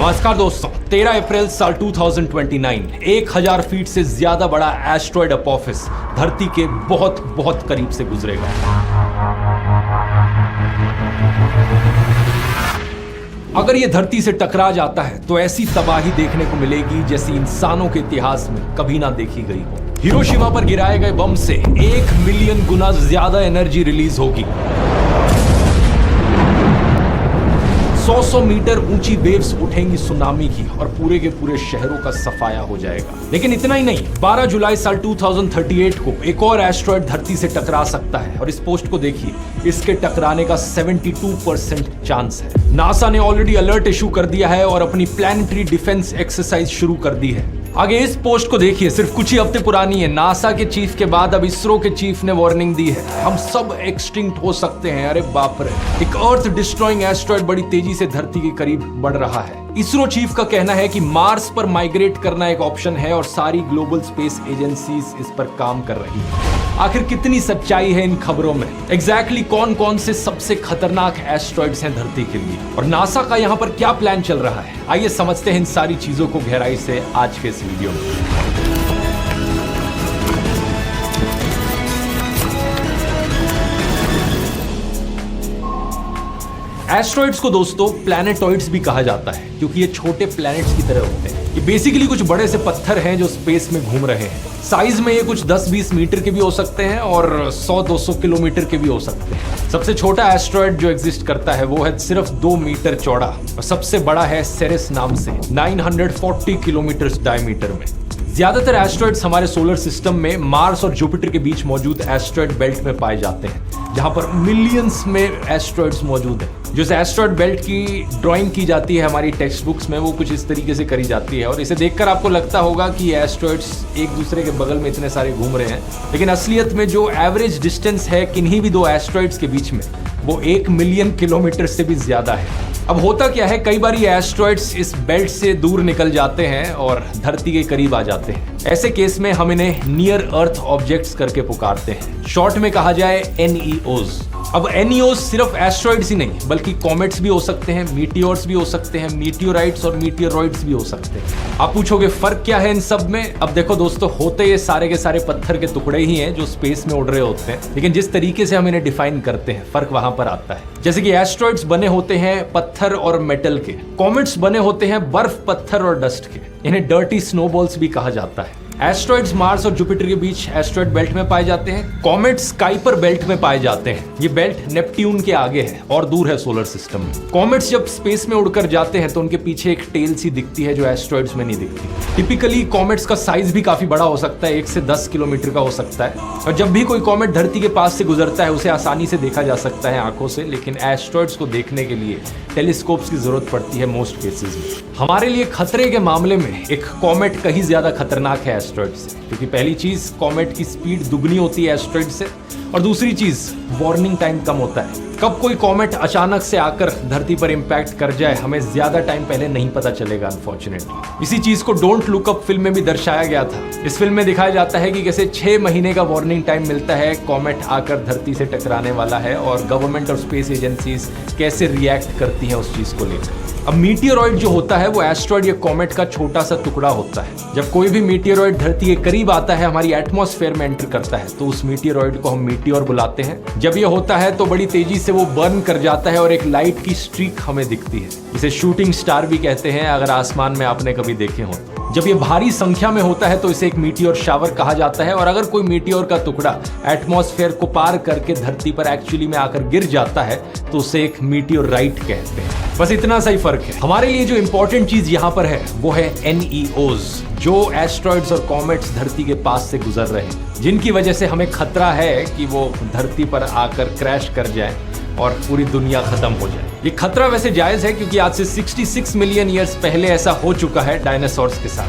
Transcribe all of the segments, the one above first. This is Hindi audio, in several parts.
नमस्कार दोस्तों, 13 अप्रैल साल 2029 1000 फीट से ज्यादा बड़ा एस्ट्रॉयड अपोफिस धरती के बहुत बहुत करीब से गुजरेगा। अगर यह धरती से टकरा जाता है तो ऐसी तबाही देखने को मिलेगी जैसी इंसानों के इतिहास में कभी ना देखी गई हो। हिरोशिमा पर गिराए गए बम से 1 मिलियन गुना ज्यादा एनर्जी रिलीज होगी। 100 मीटर ऊंची वेव्स उठेंगी सुनामी की और पूरे के पूरे शहरों का सफाया हो जाएगा। लेकिन इतना ही नहीं, 12 जुलाई साल 2038 को एक और एस्ट्रॉयड धरती से टकरा सकता है और इस पोस्ट को देखिए, इसके टकराने का 72% चांस है। नासा ने ऑलरेडी अलर्ट इशू कर दिया है और अपनी प्लैनेटरी डिफेंस एक्सरसाइज शुरू कर दी है। आगे इस पोस्ट को देखिए, सिर्फ कुछ ही हफ्ते पुरानी है। नासा के चीफ के बाद अब इसरो के चीफ ने वार्निंग दी है, हम सब एक्सटिंक्ट हो सकते हैं। अरे बाप रे, एक अर्थ डिस्ट्रॉइंग एस्ट्रॉयड बड़ी तेजी से धरती के करीब बढ़ रहा है। इसरो चीफ का कहना है कि मार्स पर माइग्रेट करना एक ऑप्शन है और सारी ग्लोबल स्पेस एजेंसीज इस पर काम कर रही है। आखिर कितनी सच्चाई है इन खबरों में? एग्जैक्टली कौन कौन से सबसे खतरनाक एस्ट्रॉयड्स हैं धरती के लिए और नासा का यहाँ पर क्या प्लान चल रहा है? आइए समझते हैं इन सारी चीजों को गहराई से आज के इस वीडियो में। एस्ट्रॉइड्स को दोस्तों प्लैनेटॉइड्स भी कहा जाता है क्योंकि ये छोटे प्लैनेट्स की तरह होते हैं। ये बेसिकली कुछ बड़े से पत्थर हैं जो स्पेस में घूम रहे हैं। साइज में ये कुछ 10-20 मीटर के भी हो सकते हैं और 100-200 किलोमीटर के भी हो सकते हैं। सबसे छोटा एस्ट्रॉइड जो एग्जिस्ट करता है वो है सिर्फ 2 मीटर चौड़ा और सबसे बड़ा है सेरेस नाम से 940 किलोमीटर डायमीटर में। ज्यादातर एस्ट्रॉइड्स हमारे सोलर सिस्टम में मार्स और जुपिटर के बीच मौजूद एस्ट्रॉइड बेल्ट में पाए जाते हैं, जहां पर मिलियंस में एस्ट्रॉइड्स मौजूद हैं। जो एस्ट्रॉइड बेल्ट की ड्राइंग की जाती है हमारी टेक्स्ट बुक्स में, वो कुछ इस तरीके से करी जाती है और इसे देखकर आपको लगता होगा कि ये एस्ट्रॉइड्स एक दूसरे के बगल में इतने सारे घूम रहे हैं, लेकिन असलियत में जो एवरेज डिस्टेंस है किन्हीं भी दो एस्ट्रॉइड्स के बीच में, वो 1 मिलियन किलोमीटर से भी ज्यादा है। अब होता क्या है, कई बार ये एस्ट्रॉइड्स इस बेल्ट से दूर निकल जाते हैं और धरती के करीब आ जाते हैं। ऐसे केस में हम इन्हें नियर अर्थ ऑब्जेक्ट्स करके पुकारते हैं, शॉर्ट में कहा जाए NEOs। अब NEOs सिर्फ एस्ट्रॉइड्स ही नहीं बल्कि कॉमेट्स भी हो सकते हैं, मीटियोर्स भी हो सकते हैं, मीटियोराइट्स और मीटियोरॉइड्स भी हो सकते हैं। आप पूछोगे फर्क क्या है इन सब में? अब देखो दोस्तों, होते ये सारे के सारे पत्थर के टुकड़े ही हैं जो स्पेस में उड़ रहे होते हैं, लेकिन जिस तरीके से हम इन्हें डिफाइन करते हैं फर्क वहां पर आता है। जैसे कि एस्ट्रॉइड्स बने होते हैं पत्थर और मेटल के, कॉमेट्स बने होते हैं बर्फ, पत्थर और डस्ट के। इन्हें डर्टी स्नोबॉल्स भी कहा जाता है। एस्ट्रॉइड्स मार्स और जुपिटर के बीच एस्ट्रॉइड बेल्ट में पाए जाते हैं। कॉमेट्स काइपर बेल्ट में पाए जाते हैं। ये बेल्ट नेपट्यून के आगे है और दूर है सोलर सिस्टम में। कॉमेट्स जब स्पेस में उड़कर जाते हैं तो उनके पीछे एक टेल सी दिखती है जो एस्ट्रॉइड्स में नहीं दिखती। टिपिकली कॉमेट्स का साइज भी काफी बड़ा हो सकता है, 1 से 10 किलोमीटर का हो सकता है और जब भी कोई कॉमेट धरती के पास से गुजरता है उसे आसानी से देखा जा सकता है आंखों से, लेकिन एस्ट्रॉइड्स को देखने के लिए टेलीस्कोप्स की जरूरत पड़ती है मोस्ट केसेस में। हमारे लिए खतरे के मामले में एक कॉमेट कहीं ज्यादा खतरनाक है एस्ट्रॉइड से, क्योंकि पहली चीज कॉमेट की स्पीड दुगनी होती है एस्ट्रॉइड से और दूसरी चीज वार्निंग टाइम कम होता है। कब कोई कॉमेट अचानक से आकर धरती पर इंपैक्ट कर जाए हमें ज्यादा टाइम पहले नहीं पता चलेगा अनफॉर्चुनेटली। इसी चीज को डोंट लुक अप फिल्म में भी दर्शाया गया था। इस फिल्म में दिखाया जाता है कि कैसे 6 महीने का वार्निंग टाइम मिलता है, कॉमेट आकर धरती से टकराने वाला है और गवर्नमेंट और स्पेस एजेंसीज कैसे रिएक्ट करती हैं उस चीज को लेकर। अब मीटियोरॉइड जो होता है वो एस्ट्रॉइड या कॉमेट का छोटा सा टुकड़ा होता है। जब कोई भी मीटियोरॉइड धरती के करीब आता है, हमारी एटमॉस्फेयर में एंटर करता है, तो उस मीटियोरॉइड को हम मीटियोर बुलाते हैं। जब ये होता है तो बड़ी तेजी से वो बर्न कर जाता है और एक लाइट की स्ट्रीक हमें दिखती है। इसे शूटिंग स्टार भी कहते हैं अगर आसमान में आपने कभी देखे हो। जब ये भारी संख्या में होता है तो इसे एक मीटियोर शावर कहा जाता है और अगर कोई मीटियोर का टुकड़ा एटमॉस्फेयर को पार करके धरती पर एक्चुअली में आकर गिर जाता है तो उसे एक मीटियोराइट कहते हैं। बस इतना सा ही फर्क है। हमारे लिए जो इंपॉर्टेंट चीज यहाँ पर है वो है NEOs, जो एस्ट्रॉइड्स और कॉमेट्स धरती के पास से गुजर रहे हैं, जिनकी वजह से हमें खतरा है कि वो धरती पर आकर क्रैश कर जाए और पूरी दुनिया खत्म हो जाए। ये खतरा वैसे जायज है क्योंकि आज से 66 मिलियन ईयर्स पहले ऐसा हो चुका है डायनासोर्स के साथ।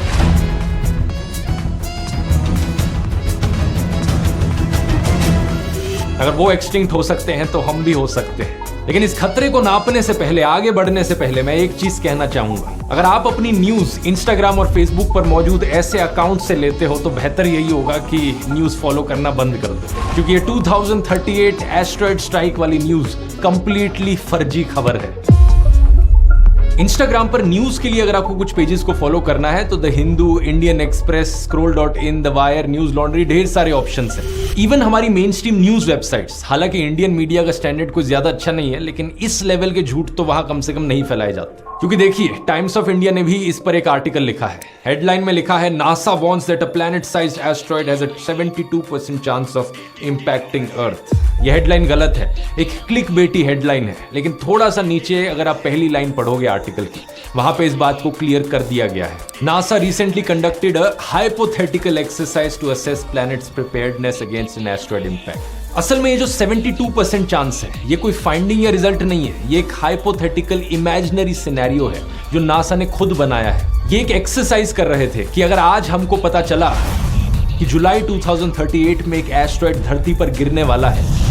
अगर वो एक्सटिंक्ट हो सकते हैं तो हम भी हो सकते हैं। लेकिन इस खतरे को नापने से पहले, आगे बढ़ने से पहले मैं एक चीज कहना चाहूंगा। अगर आप अपनी न्यूज इंस्टाग्राम और फेसबुक पर मौजूद ऐसे अकाउंट से लेते हो तो बेहतर यही होगा कि न्यूज फॉलो करना बंद कर दो, क्योंकि ये 2038 एस्ट्रॉइड स्ट्राइक वाली न्यूज कंप्लीटली फर्जी खबर है। इंस्टाग्राम पर न्यूज के लिए अगर आपको कुछ पेजेस को फॉलो करना है तो the Hindu, Indian express, scroll.in, the wire, news laundry, ढेर सारे ऑप्शंस हैं। इवन हमारी मेन स्ट्रीम न्यूज वेबसाइट्स, हालांकि इंडियन मीडिया का स्टैंडर्ड कोई ज्यादा अच्छा नहीं है, लेकिन इस लेवल के झूठ तो वहां कम से कम नहीं फैलाए जाते। क्योंकि देखिए, टाइम्स ऑफ इंडिया ने भी इस पर एक आर्टिकल लिखा है। हेडलाइन में लिखा है, NASA warns that a planet sized asteroid has a 72% chance of impacting Earth. यह हेडलाइन गलत है, एक क्लिक बेटी हेडलाइन है, लेकिन थोड़ा सा नीचे अगर आप पहली लाइन पढ़ोगे आर्टिकल की, वहां पे इस बात को क्लियर कर दिया गया है। NASA recently conducted a hypothetical exercise to assess planet's preparedness against an asteroid impact. असल में ये जो 72% चांस है, ये कोई फाइंडिंग या रिजल्ट नहीं है, ये एक हाइपोथेटिकल इमेजिनरी सिनेरियो है जो नासा ने खुद बनाया है। ये एक एक्सरसाइज कर रहे थे कि अगर आज हमको पता चला कि जुलाई 2038 में एक एस्टेरॉयड धरती पर गिरने वाला है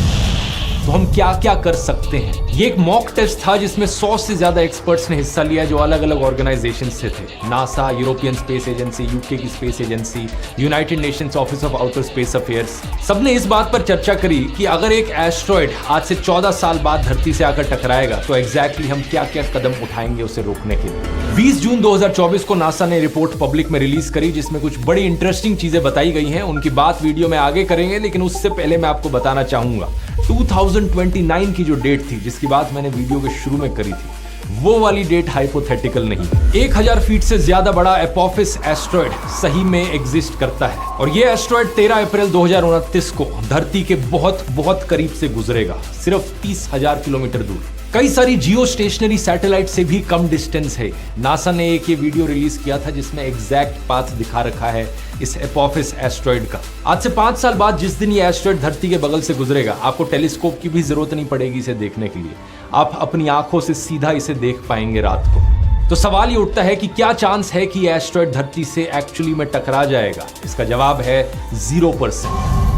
तो हम क्या क्या कर सकते हैं। ये एक मॉक टेस्ट था जिसमें 100 से ज्यादा एक्सपर्ट्स ने हिस्सा लिया जो अलग अलग ऑर्गेनाइजेशन से थे। NASA, European Space Agency, UK की Space Agency, United Nations Office of Outer Space Affairs, सबने इस बात पर चर्चा करी कि अगर एक एस्टेरॉयड आज से 14 साल बाद धरती से आकर टकराएगा तो एग्जैक्टली हम क्या क्या कदम उठाएंगे उसे रोकने के लिए। 20 जून 2024 को नासा ने रिपोर्ट पब्लिक में रिलीज करी जिसमें कुछ बड़ी इंटरेस्टिंग चीजें बताई गई हैं। उनकी बात वीडियो में आगे करेंगे, लेकिन उससे पहले मैं आपको बताना चाहूंगा 2029 की जो डेट थी जिसकी बात मैंने वीडियो के शुरू में करी थी, वो वाली डेट हाइपोथेटिकल नहीं। 1000 फीट से ज्यादा बड़ा एपोफिस एस्टेरॉयड सही में एग्जिस्ट करता है और ये एस्टेरॉयड 13 अप्रैल 2029 को धरती के बहुत बहुत करीब से गुजरेगा, सिर्फ 30,000 किलोमीटर दूर। कई सारी जियो स्टेशनरी सैटेलाइट से भी कम डिस्टेंस है। नासा ने एक ये वीडियो रिलीज किया था जिसमें एग्जैक्ट पाथ दिखा रखा है इस एपोफिस एस्टेरॉयड का। आज से 5 साल बाद जिस दिन ये एस्टेरॉयड धरती के बगल से गुजरेगा, आपको टेलीस्कोप की भी जरूरत नहीं पड़ेगी इसे देखने के लिए, आप अपनी आंखों से सीधा इसे देख पाएंगे रात को। तो सवाल ये उठता है कि क्या चांस है कि एस्टेरॉयड धरती से एक्चुअली में टकरा जाएगा? इसका जवाब है 0%।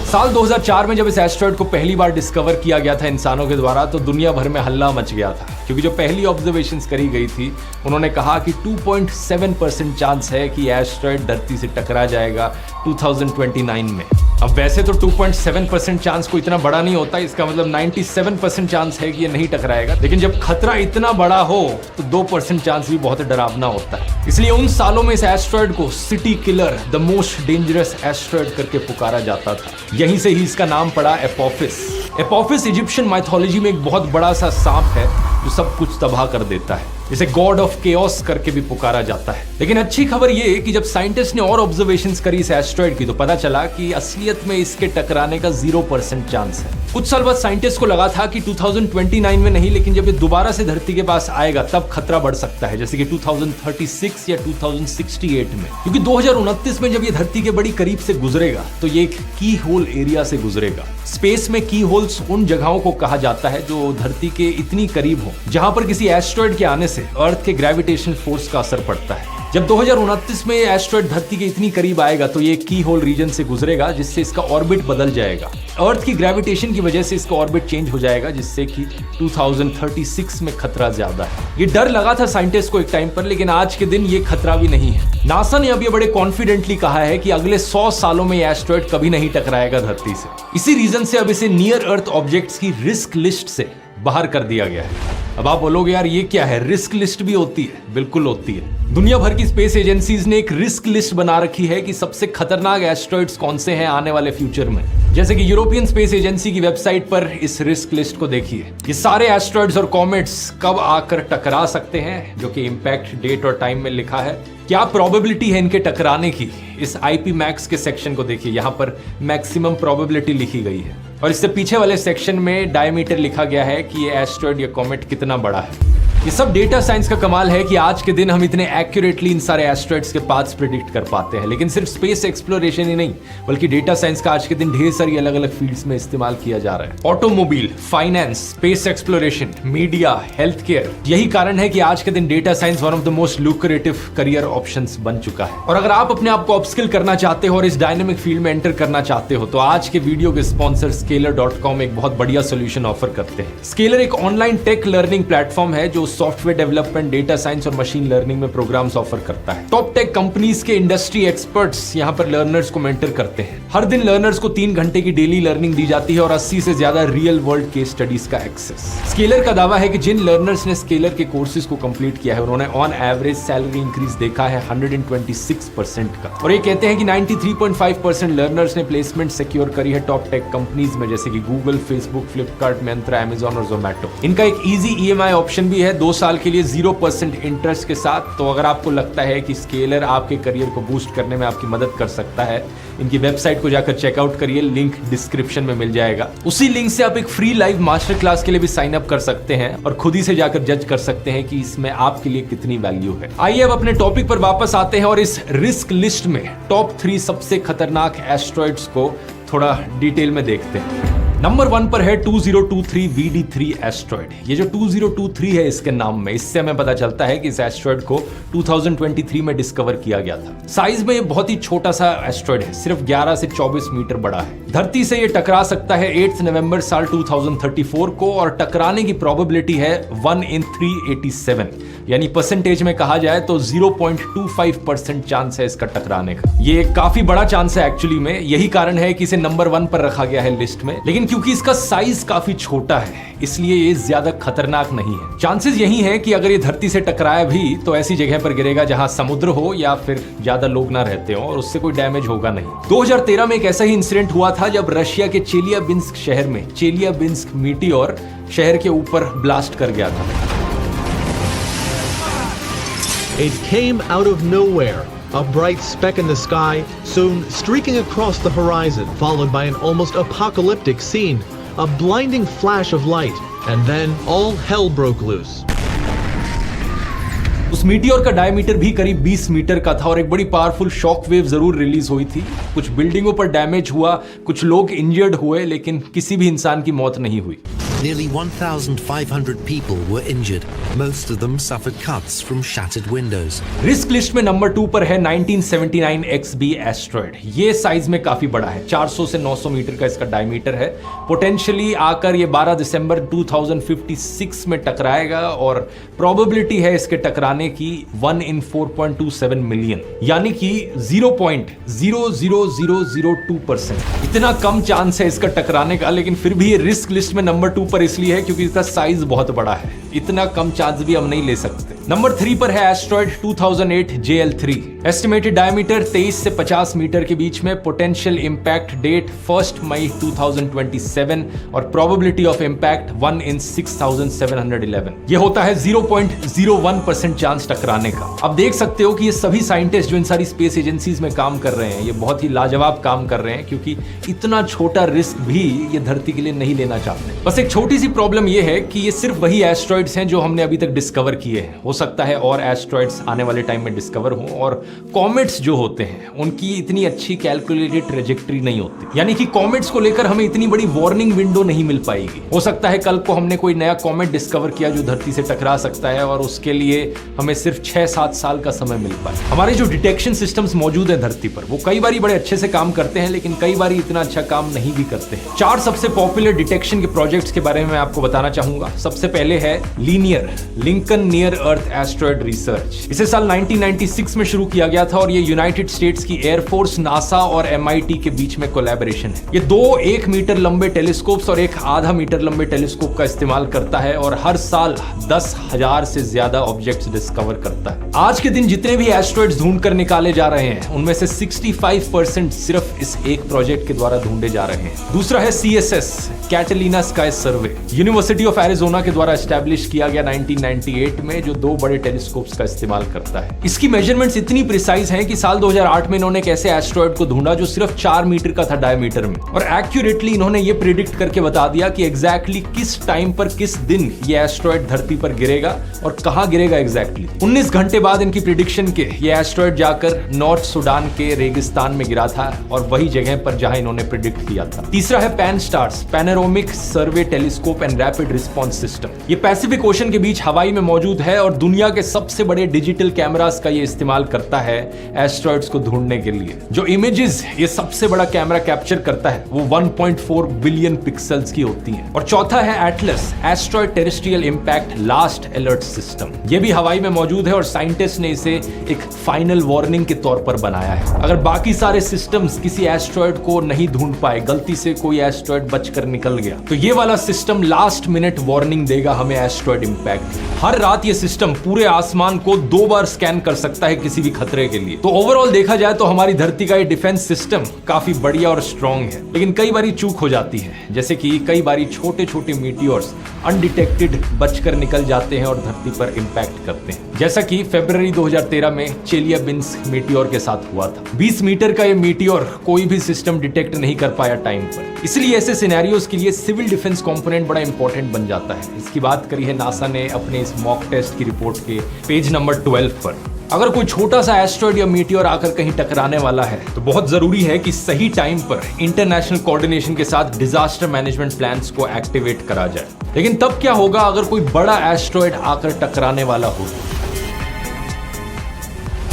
साल 2004 में जब इस एस्टेरॉयड को पहली बार डिस्कवर किया गया था इंसानों के द्वारा तो दुनिया भर में हल्ला मच गया था, क्योंकि जो पहली ऑब्जर्वेशंस करी गई थी उन्होंने कहा कि 2.7% चांस है कि एस्टेरॉयड धरती से टकरा जाएगा 2029 में। अब वैसे तो 2.7% चांस को इतना बड़ा नहीं होता, इसका मतलब 97% चांस है कि ये नहीं टकराएगा, लेकिन जब खतरा इतना बड़ा हो तो 2% चांस भी बहुत डरावना होता है। इसलिए उन सालों में इस एस्टेरॉयड को city killer, the most dangerous asteroid करके पुकारा जाता था। यहीं से ही इसका नाम पड़ा एपोफिस। एपोफिस इजिप्शियन माइथोलॉजी में एक बहुत बड़ा सा सांप है जो सब कुछ तबाह कर देता है। इसे गॉड ऑफ केओस करके भी पुकारा जाता है। लेकिन अच्छी खबर ये है कि जब साइंटिस्ट ने और ऑब्जर्वेशंस करी इस एस्टेरॉयड की तो पता चला कि असलियत में इसके टकराने का 0% चांस है। कुछ साल बाद साइंटिस्ट को लगा था कि 2029 में नहीं, लेकिन जब ये दोबारा से धरती के पास आएगा तब खतरा बढ़ सकता है, जैसे कि 2036 या 2068 में, क्योंकि 2029 में जब ये धरती के बड़ी करीब से गुजरेगा तो ये एक की होल एरिया से गुजरेगा। स्पेस में की होल्स उन जगहों को कहा जाता है जो धरती के इतनी करीब हो जहां पर किसी एस्टेरॉयड के आने से अर्थ के ग्रेविटेशन फोर्स का असर पड़ता है। जब 2029 में एस्टेरॉयड धरती के इतनी करीब आएगा तो ये की होल रीजन से गुजरेगा, जिससे इसका ऑर्बिट बदल जाएगा। अर्थ की ग्रेविटेशन की वजह से इसका ऑर्बिट चेंज हो जाएगा, जिससे कि 2036 में खतरा ज्यादा है। ये डर लगा था साइंटिस्ट को एक टाइम पर, लेकिन आज के दिन ये खतरा भी नहीं है। नासा ने अब ये बड़े कॉन्फिडेंटली कहा है कि अगले 100 सालों में ये एस्टेरॉयड कभी नहीं टकराएगा धरती से। इसी रीजन से अब इसे नियर अर्थ ऑब्जेक्ट्स की रिस्क लिस्ट से बाहर कर दिया गया है। अब आप बोलोगे यार ये क्या है, रिस्क लिस्ट भी होती है? बिल्कुल होती है। दुनिया भर की स्पेस एजेंसीज ने एक रिस्क लिस्ट बना रखी है कि सबसे खतरनाक एस्टेरॉयड्स कौन से हैं आने वाले फ्यूचर में। जैसे कि यूरोपियन स्पेस एजेंसी की वेबसाइट पर इस रिस्क लिस्ट को देखिए। ये सारे एस्टेरॉयड्स और कॉमेट्स कब आकर टकरा सकते हैं, जो कि इंपैक्ट डेट और टाइम में लिखा है। क्या प्रोबेबिलिटी है इनके टकराने की, इस IP मैक्स के सेक्शन को देखिए, यहाँ पर मैक्सिमम प्रोबेबिलिटी लिखी गई है और इससे पीछे वाले सेक्शन में डायमीटर लिखा गया है कि ये एस्टेरॉयड या कॉमेट कितना बड़ा है। ये सब डेटा साइंस का कमाल है कि आज के दिन हम इतने एक्यूरेटली इन सारे एस्टेरॉयड्स के पाथ्स प्रेडिक्ट कर पाते हैं। लेकिन सिर्फ स्पेस एक्सप्लोरेशन ही नहीं, बल्कि डेटा साइंस का आज के दिन ढेर सारी अलग अलग फील्ड्स में इस्तेमाल किया जा रहा है। Automobile, finance, space exploration, media, health care. यही कारण है कि आज के दिन data science one of the most lucrative career options बन चुका है। और अगर आप अपने आप को अपस्किल करना चाहते हो और इस डायनेमिक फील्ड में एंटर करना चाहते हो तो आज के वीडियो के स्पॉन्सर Scalar.com एक बहुत बढ़िया सोल्यूशन ऑफर करते हैं। Scalar एक ऑनलाइन टेक लर्निंग प्लेटफॉर्म है जो सॉफ्टवेयर डेवलपमेंट, डेटा साइंस और मशीन लर्निंग में प्रोग्राम्स ऑफर करता है। टॉप टेक कंपनीज के इंडस्ट्री एक्सपर्ट्स यहाँ पर लर्नर्स को मेंटर करते हैं। हर दिन लर्नर्स को 3 घंटे की डेली लर्निंग दी जाती है और 80 से ज्यादा रियल वर्ल्ड केस स्टडीज का एक्सेस। स्केलर का दावा है कि जिन लर्नर्स ने स्केलर के कोर्सेज को कंप्लीट किया है उन्होंने ऑन एवरेज सैलरी इंक्रीज देखा है 126% का। और ये कहते हैं कि 93.5% लर्नर्स ने प्लेसमेंट सिक्योर करी है टॉप टेक कंपनीज में, जैसे कि Google, Facebook, Flipkart, Myntra, Amazon और जोमैटो। इनका एक इजी EMI ऑप्शन भी है 2 साल के लिए 0% इंटरेस्ट के साथ। तो अगर आपको लगता है कि स्केलर आपके करियर को बूस्ट करने में आपकी मदद कर सकता है, इनकी वेबसाइट को जाकर चेकआउट करिए, लिंक डिस्क्रिप्शन में मिल जाएगा। उसी लिंक से आप एक फ्री लाइव मास्टर क्लास के लिए भी साइन अप कर सकते हैं और खुद ही से जाकर जज कर सकते हैं कि इसमें आपके लिए कितनी वैल्यू है। आइए अब अपने टॉपिक पर वापस आते हैं और इस रिस्क लिस्ट में टॉप 3 सबसे खतरनाक एस्ट्रॉइड्स को थोड़ा डिटेल में देखते हैं। नंबर 1 पर है 2023 VD3 एस्ट्रॉइड। ये जो 2023 है इसके नाम में, इससे हमें पता चलता है कि इस एस्ट्रॉइड को 2023 में डिस्कवर किया गया था। साइज में ये बहुत ही छोटा सा एस्ट्रॉइड है, सिर्फ 11 से 24 मीटर बड़ा है। धरती से ये टकरा सकता है 8 नवंबर साल 2034 को और टकराने की प्रोबेबिलिटी है 1 in 387, यानी परसेंटेज में कहा जाए तो 0.25% चांस है इसका टकराने का। ये काफी बड़ा चांस है एक्चुअली में, यही कारण है कि इसे नंबर 1 पर रखा गया है लिस्ट में। लेकिन क्योंकि इसका साइज काफी छोटा है इसलिए ये ज्यादा खतरनाक नहीं है। चांसेस यही हैं कि अगर ये धरती से टकराया भी तो ऐसी जगह पर गिरेगा जहां समुद्र हो या फिर ज्यादा लोग ना रहते हो और उससे कोई डैमेज होगा नहीं। 2013 में एक ऐसा ही इंसिडेंट हुआ था जब रशिया के चेलियाबिंस्क शहर में चेलियाबिंस्क मीटियोर शहर के ऊपर ब्लास्ट कर गया था। It came out of nowhere, a bright speck in the sky, soon streaking across the horizon, followed by an almost apocalyptic scene, a blinding flash of light, and then all hell broke loose. उस मीटियोर का डायमीटर भी करीब 20 मीटर का था और एक बड़ी पावरफुल शॉक वेव जरूर रिलीज हुई थी। कुछ बिल्डिंगों पर डैमेज हुआ, कुछ लोग इंजर्ड हुए, लेकिन किसी भी इंसान की मौत नहीं हुई। Nearly 1,500 people were injured. Most of them suffered cuts from shattered windows. Risk list में नंबर 2 पर है 1979 XB एस्ट्रॉइड। ये साइज में काफी बड़ा है, 400 से 900 मीटर का इसका डायमीटर है। पोटेंशियली आकर ये 12 दिसंबर 2056 में टकराएगा और प्रोबेबिलिटी है इसके टकराने की 1 in 4.27 मिलियन, यानी कि 0.00002%। इतना कम चांस है इसका टकराने का, लेकिन फिर भी ये रिस्क लिस्ट में नंबर 2 पर इसलिए है क्योंकि इसका साइज बहुत बड़ा है। इतना कम चांस भी हम नहीं ले सकते। नंबर 3 पर है एस्ट्रॉइड 2008 JL3। एस्टिमेटेड डायमीटर 23 से 50 मीटर के बीच में, पोटेंशियल इंपैक्ट डेट 1 मई 2027 और प्रोबेबिलिटी ऑफ इंपैक्ट 1 in 6711। ये होता है 0.01% चांस टकराने का। अब देख सकते हो कि ये सभी साइंटिस्ट जो इन सारी स्पेस एजेंसीज में काम कर रहे हैं ये बहुत ही लाजवाब काम कर रहे हैं, क्योंकि इतना छोटा रिस्क भी ये धरती के लिए नहीं लेना चाहते। बस एक छोटी सी प्रॉब्लम ये है कि ये सिर्फ वही एस्ट्रॉइड्स हैं जो हमने अभी तक डिस्कवर किए हैं। हो सकता है और एस्ट्रॉइड्स आने वाले टाइम में डिस्कवर हों, और कॉमेट्स जो होते हैं उनकी इतनी अच्छी कैलकुलेटेड ट्रेजेक्टरी नहीं होती, यानी कि कॉमेट्स को लेकर हमें इतनी बड़ी वार्निंग विंडो नहीं मिल पाएगी। हो सकता है कल को हमने कोई नया कॉमेट डिस्कवर किया जो धरती से टकरा सकता है और उसके लिए हमें सिर्फ 6-7 साल का समय मिल पाए। हमारे जो डिटेक्शन सिस्टम्स मौजूद है धरती पर वो कई बार बड़े अच्छे से काम करते हैं, लेकिन कई बार इतना अच्छा काम नहीं भी करते हैं। 4 सबसे पॉपुलर डिटेक्शन के प्रोजेक्ट्स के बारे में मैं आपको बताना चाहूंगा। सबसे पहले है लीनियर लिंकन नियर अर्थ एस्ट्रॉइड रिसर्च। इसे साल 1996 में शुरू किया गया था और ये यूनाइटेड स्टेट्स की एयरफोर्स, नासा और MIT के बीच में कोलैबोरेशन है। ये 2 1 मीटर लंबे टेलीस्कोप्स और 1 आधा मीटर लंबे टेलीस्कोप का इस्तेमाल करता है और हर साल 10,000 से ज्यादा ऑब्जेक्ट्स डिस्कवर करता है। आज के दिन जितने भी एस्ट्रॉइड्स ढूंढ कर निकाले जा रहे हैं उनमें से 65% सिर्फ इस एक प्रोजेक्ट के द्वारा ढूंढे जा रहे हैं। दूसरा है CSS Catalina sky survey, university of Arizona के द्वारा एस्टैब्लिश किया गया 1998 में, जो 2 बड़े टेलीस्कोप्स का इस्तेमाल करता है। इसकी मेजरमेंट्स इतनी प्रिसाइज हैं कि साल 2008 में इन्होंने एक ऐसे एस्ट्रॉइड को ढूंढा जो सिर्फ 4 मीटर का था डायमीटर में, और एक्यूरेटली इन्होंने ये प्रिडिक्ट करके बता दिया कि एग्जैक्टली किस टाइम पर किस दिन ये एस्ट्रॉइड धरती पर गिरेगा और कहां गिरेगा एग्जैक्टली। 19 घंटे बाद इनकी प्रिडिक्शन के ये एस्ट्रॉइड जाकर नॉर्थ सुडान के रेगिस्तान में गिरा था और वही जगह पर जहां इन्होंने प्रिडिक्ट किया था। तीसरा है pan stars panoramic survey telescope telescope and rapid response system. ये पैसिफिक ओशन के बीच हवाई में मौजूद है और दुनिया के सबसे बड़े डिजिटल कैमरास का ये इस्तेमाल करता है एस्ट्रॉइड्स को ढूंढने के लिए। जो इमेजेस ये सबसे बड़ा कैमरा कैप्चर करता है वो 1.4 बिलियन पिक्सल्स की होती है। और चौथा है Atlas, asteroid terrestrial impact last alert system. ये भी हवाई में मौजूद है और साइंटिस्ट ने इसे एक फाइनल वार्निंग के तौर पर बनाया है। अगर बाकी सारे सिस्टम्स किसी एस्ट्रॉइड को नहीं ढूंढ पाए, गलती से कोई एस्ट्रॉइड बचकर निकल गया, तो ये वाला सिस्टम लास्ट मिनट वार्निंग देगा हमें एस्ट्रॉइड इंपैक्ट। हर रात ये सिस्टम पूरे आसमान को 2 बार स्कैन कर सकता है किसी भी खतरे के लिए। तो ओवरऑल देखा जाए तो हमारी धरती का ये डिफेंस सिस्टम काफी बढ़िया और स्ट्रॉन्ग है, लेकिन कई बारी चूक हो जाती है, जैसे कि कई बारी छोटे छोटे मीटियोर्स अनडिटेक्टेड बचकर निकल जाते हैं और धरती पर इंपैक्ट करते हैं, जैसा कि फरवरी 2013 में चेलियाबिंस्क मीटियोर के साथ हुआ था। 20 मीटर का ये मीटियोर कोई भी सिस्टम डिटेक्ट नहीं कर पाया टाइम पर। इसलिए ऐसे सिनेरियोज के लिए सिविल डिफेंस कंपोनेंट बड़ा इंपॉर्टेंट बन जाता है। इसकी बात करी है नासा ने अपने इस मॉक टेस्ट की रिपोर्ट के पेज नंबर 12 पर। अगर कोई छोटा सा एस्ट्रॉइड या मीटियोर आकर कहीं टकराने वाला है तो बहुत जरूरी है कि सही टाइम पर इंटरनेशनल कोऑर्डिनेशन के साथ डिजास्टर मैनेजमेंट प्लान्स को एक्टिवेट करा जाए। लेकिन तब क्या होगा अगर कोई बड़ा एस्ट्रॉइड आकर टकराने वाला हो?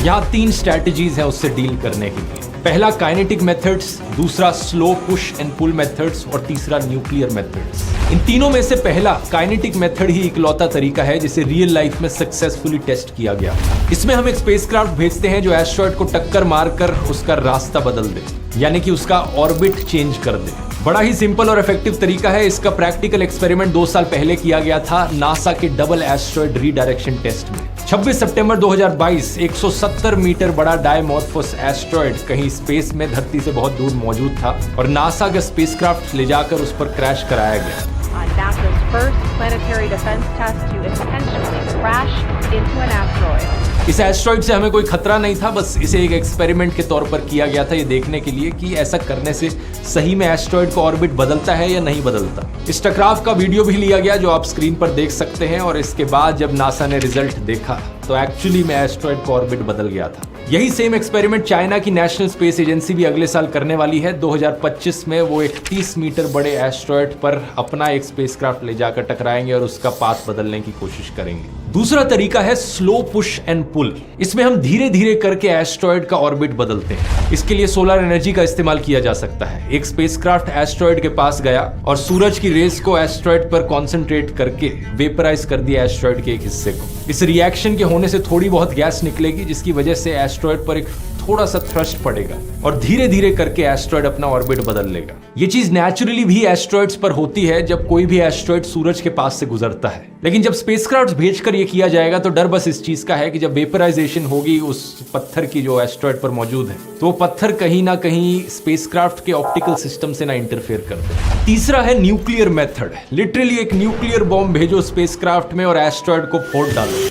यहाँ 3 स्ट्रेटजीज हैं उससे डील करने के लिए। पहला काइनेटिक मेथड्स, दूसरा slow push and pull methods और तीसरा न्यूक्लियर मेथड्स। इन तीनों में से पहला काइनेटिक मेथड ही इकलौता तरीका है जिसे रियल लाइफ में सक्सेसफुली टेस्ट किया गया। इसमें हम एक स्पेसक्राफ्ट भेजते हैं जो एस्ट्रॉइड को टक्कर मारकर उसका रास्ता बदल दे, यानी कि उसका ऑर्बिट चेंज कर दे। बड़ा ही सिंपल और इफेक्टिव तरीका है। इसका प्रैक्टिकल एक्सपेरिमेंट 2 साल पहले किया गया था नासा के डबल एस्ट्रॉइड रीडायरेक्शन टेस्ट में। 26 सितंबर 2022 170 मीटर बड़ा डायमॉर्फोस एस्ट्रॉइड कहीं स्पेस में धरती से बहुत दूर मौजूद था और नासा का स्पेसक्राफ्ट ले जाकर उस पर क्रैश कराया गया। NASA's first planetary defense test to intentionally crash into an asteroid. इस एस्ट्रॉइड से हमें कोई खतरा नहीं था, बस इसे एक एक्सपेरिमेंट के तौर पर किया गया था, ये देखने के लिए कि ऐसा करने से सही में एस्ट्रॉइड का ऑर्बिट बदलता है या नहीं बदलता। इस टकराव का वीडियो भी लिया गया जो आप स्क्रीन पर देख सकते हैं और इसके बाद जब नासा ने रिजल्ट देखा तो एक्चुअली में एस्ट्रॉइड का ऑर्बिट बदल गया था। यही सेम एक्सपेरिमेंट चाइना की नेशनल स्पेस एजेंसी भी अगले साल करने वाली है। 2025 में वो एक 30 मीटर बड़े एस्ट्रॉइड पर अपना एक स्पेसक्राफ्ट ले जाकर टकराएंगे और उसका पाथ बदलने की कोशिश करेंगे। दूसरा तरीका है स्लो पुश एंड पुल। इसमें हम धीरे धीरे करके एस्ट्रॉइड का ऑर्बिट बदलते हैं। इसके लिए सोलर एनर्जी का इस्तेमाल किया जा सकता है। एक स्पेसक्राफ्ट एस्ट्रॉइड के पास गया और सूरज की रेस को एस्ट्रॉइड पर कॉन्सेंट्रेट करके वेपराइज कर दिया एस्ट्रॉइड के एक हिस्से को। इस रिएक्शन के होने से थोड़ी बहुत गैस निकलेगी जिसकी वजह से एस्ट्रॉइड पर एक थोड़ा सा थ्रस्ट पड़ेगा और धीरे धीरे करके एस्ट्रॉइड अपना ऑर्बिट बदल लेगा। ये चीज नेचुरली भी एस्ट्रॉइड्स पर होती है जब कोई भी एस्ट्रॉइड सूरज के पास से गुजरता है। लेकिन जब स्पेसक्राफ्ट भेजकर ये किया जाएगा तो डर बस इस चीज का है कि जब वेपराइजेशन होगी उस पत्थर की जो एस्ट्रॉइड पर मौजूद है तो वो पत्थर कहीं ना कहीं स्पेसक्राफ्ट के ऑप्टिकल सिस्टम से ना इंटरफेयर कर दे। तीसरा है न्यूक्लियर मेथड। लिटरली एक न्यूक्लियर बॉम्ब भेजो स्पेसक्राफ्ट में और एस्ट्रॉइड को फोड़ डालो।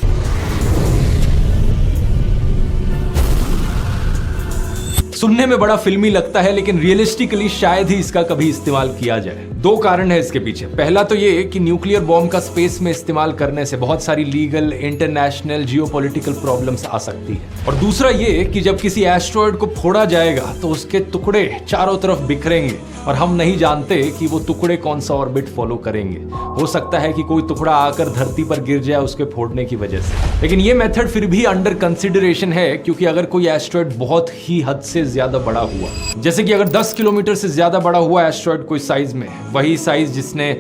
सुनने में बड़ा फिल्मी लगता है लेकिन रियलिस्टिकली शायद ही इसका कभी इस्तेमाल किया जाए। 2 कारण है इसके पीछे। पहला तो ये कि न्यूक्लियर बॉम्ब का स्पेस में इस्तेमाल करने से बहुत सारी लीगल, इंटरनेशनल, जियोपॉलिटिकल प्रॉब्लम्स आ सकती है। और दूसरा ये कि जब किसी एस्ट्रॉइड को फोड़ा जाएगा तो उसके टुकड़े चारों तरफ बिखरेंगे और हम नहीं जानते कि वो टुकड़े कौन सा ऑर्बिट फॉलो करेंगे। हो सकता है कि कोई टुकड़ा आकर धरती पर गिर जाए उसके फोड़ने की वजह से। लेकिन ये मेथड फिर भी अंडर कंसिडरेशन है क्योंकि अगर कोई एस्ट्रॉइड बहुत ही हद से ज्यादा बड़ा हुआ, जैसे कि अगर 10 किलोमीटर से ज्यादा बड़ा हुआ एस्ट्रॉइड कोई साइज में, वही साइज जिसने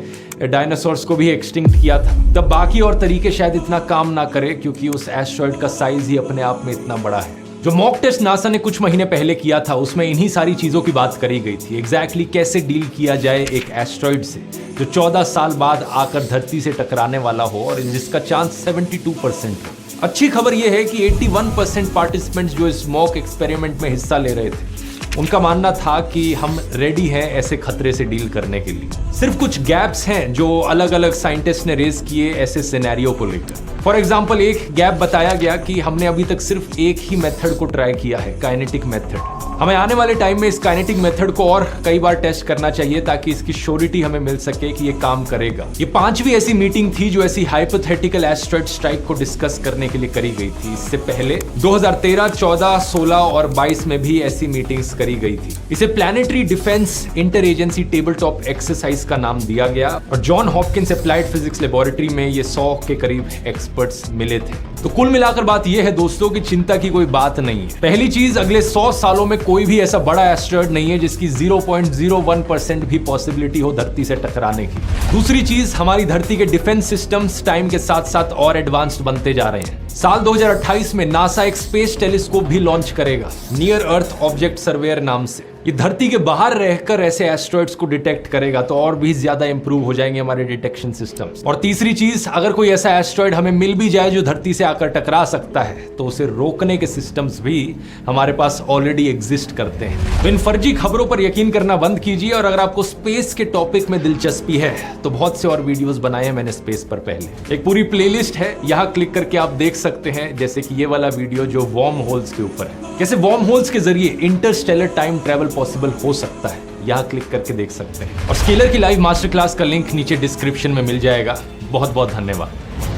डायनासोर्स को भी एक्सटिंक्ट किया था, तब बाकी और तरीके शायद इतना काम ना करे क्योंकि उस एस्ट्रॉइड का साइज ही अपने आप में इतना बड़ा है। जो मॉक टेस्ट नासा ने कुछ महीने पहले किया था उसमें इन्हीं सारी चीजों की बात करी गई थी। एग्जैक्टली कैसे डील किया जाए एक एस्ट्रॉइड से जो 14 साल बाद आकर धरती से टकराने वाला हो और जिसका चांस 72% हो। अच्छी खबर यह है कि 81% पार्टिसिपेंट्स जो इस मॉक एक्सपेरिमेंट में हिस्सा ले रहे थे उनका मानना था कि हम रेडी हैं ऐसे खतरे से डील करने के लिए। सिर्फ कुछ गैप्स हैं जो अलग अलग साइंटिस्ट ने रेज किए ऐसे सिनेरियो को लेकर। फॉर एग्जाम्पल एक गैप बताया गया कि हमने अभी तक सिर्फ एक ही मेथड को ट्राई किया है, काइनेटिक मेथड। हमें आने वाले टाइम में इस काइनेटिक मेथड को और कई बार टेस्ट करना चाहिए ताकि इसकी श्योरिटी हमें मिल सके कि ये काम करेगा। ये 5वीं ऐसी मीटिंग थी जो ऐसी हाइपोथेटिकल एस्टेरॉयड स्ट्राइक को डिस्कस करने के लिए करी गई थी। इससे पहले 2013, 14, 16 और 22 में भी ऐसी मीटिंग्स करी गई थी। इसे planetary defence inter agency table top exercise का नाम दिया गया और John Hopkins applied physics laboratory में ये 100 के करीब एक्सपर्ट्स मिले थे। तो कुल मिलाकर बात यह है दोस्तों कि चिंता की कोई बात नहीं है। पहली चीज, अगले 100 सालों में कोई भी ऐसा बड़ा एस्टेरॉयड नहीं है जिसकी 0.01% भी पॉसिबिलिटी हो धरती से टकराने की। दूसरी चीज, हमारी धरती के डिफेंस सिस्टम्स टाइम के साथ साथ और एडवांस्ड बनते जा रहे हैं। साल 2028 में नासा एक स्पेस टेलीस्कोप भी लॉन्च करेगा, नियर अर्थ ऑब्जेक्ट सर्वेयर नाम से। ये धरती के बाहर रहकर ऐसे एस्टेरॉयड्स को डिटेक्ट करेगा तो और भी ज्यादा इंप्रूव हो जाएंगे हमारे डिटेक्शन सिस्टम्स। और तीसरी चीज, अगर कोई ऐसा एस्टेरॉयड हमें मिल भी जाए जो धरती से आकर टकरा सकता है तो उसे रोकने के सिस्टम्स भी हमारे पास ऑलरेडी एग्जिस्ट करते हैं। तो इन फर्जी खबरों पर यकीन करना बंद कीजिए और अगर आपको स्पेस के टॉपिक में दिलचस्पी है तो बहुत से और वीडियोस बनाए हैं मैंने स्पेस पर पहले। एक पूरी प्लेलिस्ट है, यहाँ क्लिक करके आप देख सकते हैं, जैसे कि ये वाला वीडियो जो वॉर्म होल्स के ऊपर है, कैसे वॉर्म होल्स के जरिए इंटरस्टेलर टाइम ट्रेवल पॉसिबल हो सकता है। यहाँ क्लिक करके देख सकते हैं। और स्केलर की लाइव मास्टर क्लास का लिंक नीचे डिस्क्रिप्शन में मिल जाएगा। बहुत बहुत धन्यवाद।